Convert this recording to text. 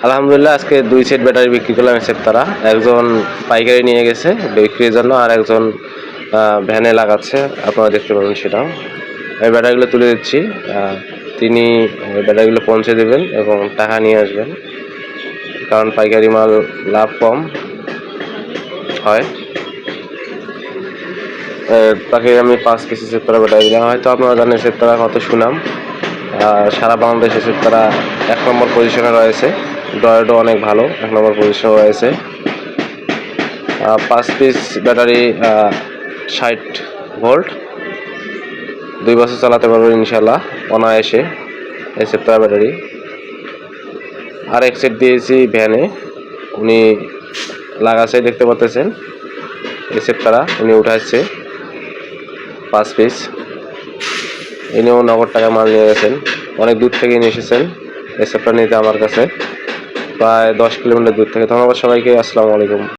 আলহামদুলিল্লাহ আজকে 2 set battery বিক্রি করলাম তারা। একজন পাইকারি নিয়ে গেছে বিক্রির জন্য, আর একজন ভ্যানে লাগাচ্ছে, আপনারা দেখতে পাবেন সেটাও। এই ব্যাটারিগুলো তুলে দিচ্ছি, তিনি ব্যাটারিগুলো পৌঁছে দেবেন এবং টাকা নিয়ে আসবেন, কারণ পাইকারি মাল লাভ কম হয়। তাকে আমি 5 কেজি তারা ব্যাটারি দিলাম। হয়তো আপনারা জানেন তারা কত সুনাম, সারা বাংলাদেশে তারা 1 নম্বর পজিশনে রয়েছে, ড্রয়েডও অনেক ভালো 1 নম্বর পজিশনে রয়েছে। 5 পিস ব্যাটারি 60 ভোল্ট, 2 বছর চালাতে পারবেন ইনশাল্লাহ অনায়াসে এই তারা ব্যাটারি। আর এক সেট দিয়েছি ভ্যানে, উনি লাগাচ্ছে দেখতে পাচ্ছেন এই তারা, উনি উঠাচ্ছে 5 পিস। ইনিও নগদ টাকা মাল নিয়ে গেছেন, অনেক দূর থেকে নিয়ে এসেছেন এই সেটটা নিতে আমার কাছে, প্রায় 10 কিলোমিটার দূর থেকে। ধন্যবাদ সবাইকে, আসসালামু আলাইকুম।